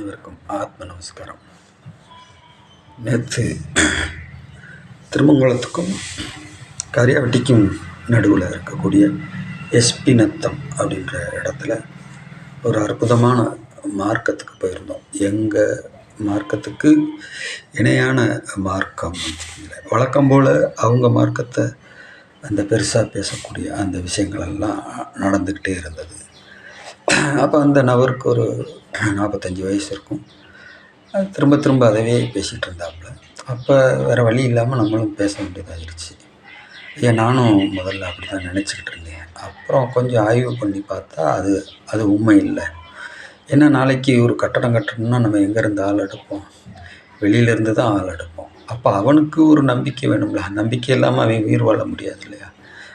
அனைவருக்கும் ஆத்ம நமஸ்காரம். நேற்று திருமங்கலத்துக்கும் கரியாவட்டிக்கும் நடுவில் இருக்கக்கூடிய எஸ்பி நத்தம் அப்படின்ற இடத்துல ஒரு அற்புதமான மார்க்கத்துக்கு போயிருந்தோம். எங்கள் மார்க்கத்துக்கு இணையான மார்க்கம் இல்லை. வழக்கம் போல் அவங்க மார்க்கத்தை அந்த பெருசாக பேசக்கூடிய அந்த விஷயங்களெல்லாம் நடந்துக்கிட்டே இருந்தது. அப்போ அந்த நபருக்கு ஒரு 45 வயசு இருக்கும். திரும்ப திரும்ப அதவே பேசிகிட்டு இருந்தாப்புல. அப்போ வேறு வழி இல்லாமல் நம்மளும் பேச வேண்டியதாகிடுச்சு. நானும் முதல்ல அப்படி தான் நினச்சிக்கிட்டு இருந்தேன். அப்புறம் கொஞ்சம் ஆய்வு பண்ணி பார்த்தா அது உண்மை இல்லை. ஏன்னா நாளைக்கு ஒரு கட்டடம் கட்டணும்னா நம்ம எங்கேருந்து ஆள் எடுப்போம்? வெளியிலேருந்து தான் ஆள் எடுப்போம். அப்போ அவனுக்கு ஒரு நம்பிக்கை வேணும்ல. நம்பிக்கை இல்லாமல் அவன் உயிர் வாழ முடியாது இல்லையா?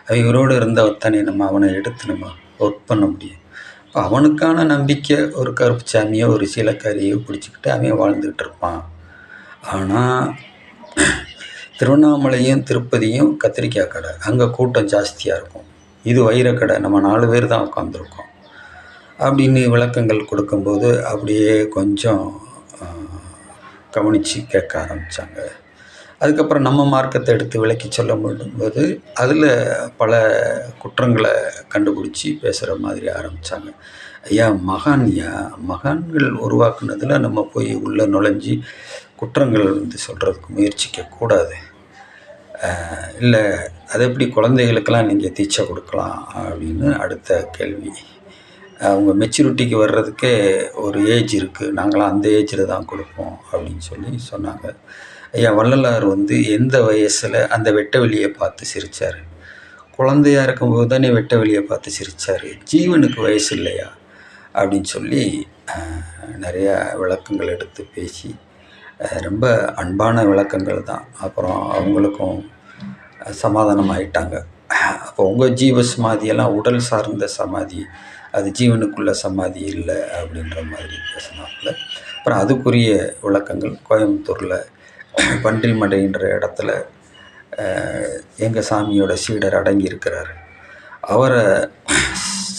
அவன் உயிரோடு இருந்தால் தானே நம்ம அவனை எடுத்து நம்ம ஒர்க் பண்ண முடியும். இப்போ அவனுக்கான நம்பிக்கை ஒரு கருப்பு சாமியோ ஒரு சீலக்காரியோ பிடிச்சிக்கிட்டு அவன் வாழ்ந்துக்கிட்டு இருப்பான். ஆனால் திருவண்ணாமலையும் திருப்பதியும் கத்திரிக்காய் கடை, அங்கே கூட்டம் ஜாஸ்தியாக இருக்கும். இது வைரக்கடை, நம்ம 4 பேர் தான் உட்காந்துருக்கோம் அப்படின்னு விளக்கங்கள் கொடுக்கும்போது அப்படியே கொஞ்சம் கவனித்து கேட்க ஆரம்பித்தாங்க. அதுக்கப்புறம் நம்ம மார்க்கத்தை எடுத்து விளக்கி சொல்ல முடியும்போது அதில் பல குற்றங்களை கண்டுபிடிச்சி பேசுகிற மாதிரி ஆரம்பித்தாங்க. மகான்கள் உருவாக்குனதில் நம்ம போய் உள்ளே நுழைஞ்சி குற்றங்கள் சொல்கிறதுக்கு முயற்சிக்கக்கூடாது. இல்லை அது எப்படி குழந்தைகளுக்கெல்லாம் நீங்கள் தீட்சை கொடுக்கலாம் அப்படின்னு அடுத்த கேள்வி. அவங்க மெச்சூரிட்டிக்கு வர்றதுக்கே ஒரு ஏஜ் இருக்குது, நாங்களாம் அந்த ஏஜில் தான் கொடுப்போம் அப்படின்னு சொன்னாங்க. வள்ளலார் எந்த வயசில் அந்த வெட்ட வெளியை பார்த்து சிரித்தார்? குழந்தையாக இருக்கும்போது தானே வெட்ட வெளியை பார்த்து சிரித்தார். ஜீவனுக்கு வயசு இல்லையா அப்படின்னு சொல்லி நிறையா விளக்கங்கள் எடுத்து பேசி ரொம்ப அன்பான விளக்கங்கள் தான். அப்புறம் அவங்களுக்கும் சமாதானம் ஆயிட்டாங்க. அப்போ உங்கள் ஜீவ சமாதியெல்லாம் உடல் சார்ந்த சமாதி, அது ஜீவனுக்குள்ள சமாதி இல்லை அப்படின்ற மாதிரி பேசினாப்புல. அப்புறம் அதுக்குரிய விளக்கங்கள் கோயம்புத்தூரில் பன்றிமடைன்ற இடத்துல எங்கள் சாமியோட சீடர் அடங்கியிருக்கிறார். அவரை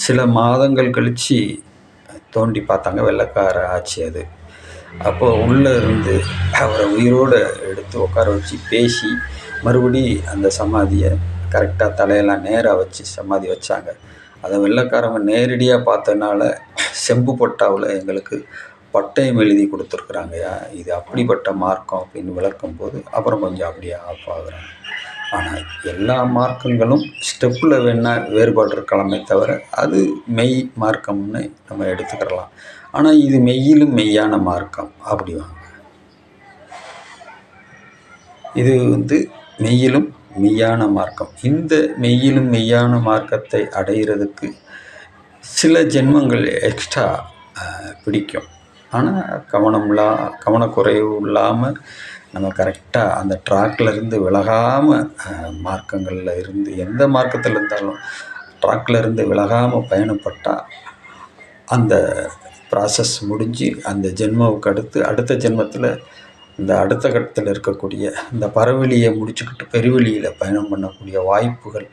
சில மாதங்கள் கழித்து தோண்டி பார்த்தாங்க, வெள்ளைக்கார ஆட்சி அது. அப்போ உள்ளே இருந்து அவரை உயிரோடு எடுத்து உட்கார வச்சு பேசி மறுபடி அந்த சமாதியை கரெக்டாக தலையெல்லாம் நேராக வச்சு சமாதி வச்சாங்க. அதை வெள்ளைக்காரங்க நேரடியாக பார்த்தனால செம்பு பட்டாவில் எங்களுக்கு பட்டயம் எழுதி கொடுத்துருக்குறாங்கய்யா, இது அப்படிப்பட்ட மார்க்கம் அப்படின்னு விளக்கும் போது அப்புறம் கொஞ்சம் அப்படியே ஆஃப் ஆகுறாங்க. ஆனால் எல்லா மார்க்கங்களும் ஸ்டெப்பில் வேறுபாடு இருக்கலாமே தவிர அது மெய் மார்க்கம்னு நம்ம எடுத்துக்கிறலாம். ஆனால் இது மெய்யிலும் மெய்யான மார்க்கம் அப்படி வாங்க. இது மெய்யிலும் மெய்யான மார்க்கம். இந்த மெய்யிலும் மெய்யான மார்க்கத்தை அடைகிறதுக்கு சில ஜென்மங்கள் எக்ஸ்ட்ரா பிடிக்கும். ஆனால் கவனக்குறைவு இல்லாமல் நம்ம கரெக்டாக அந்த ட்ராக்கில் இருந்து விலகாமல் மார்க்கங்களில் இருந்து எந்த மார்க்கத்தில் இருந்தாலும் ட்ராக்கில் இருந்து விலகாமல் பயணப்பட்டால் அந்த ப்ராசஸ் முடிஞ்சு அந்த ஜென்மாவுக்கு அடுத்த ஜென்மத்தில் இந்த அடுத்த கட்டத்தில் இருக்கக்கூடிய இந்த பரவெளியை முடிச்சுக்கிட்டு பெருவெளியில் பயணம் பண்ணக்கூடிய வாய்ப்புகள்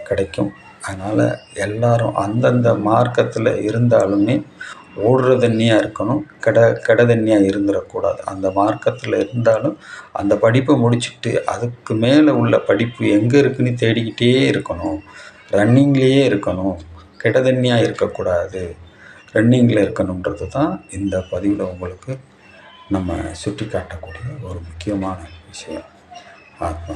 கிடைக்கும். அதனால் எல்லாரும் அந்தந்த மார்க்கத்தில் இருந்தாலுமே ஓடுற தண்ணியாக இருக்கணும், கெட தண்ணியாக இருந்துடக்கூடாது. அந்த மார்க்கத்தில் இருந்தாலும் அந்த படிப்பை முடிச்சுட்டு அதுக்கு மேலே உள்ள படிப்பு எங்கே இருக்குன்னு தேடிக்கிட்டே இருக்கணும், ரன்னிங்லேயே இருக்கணும், கெட தண்ணியாக இருக்கக்கூடாது, ரன்னிங்கில் இருக்கணுன்றது தான் இந்த பதிவில் உங்களுக்கு நம்ம சுட்டி காட்டக்கூடிய ஒரு முக்கியமான விஷயம். ஆத்மா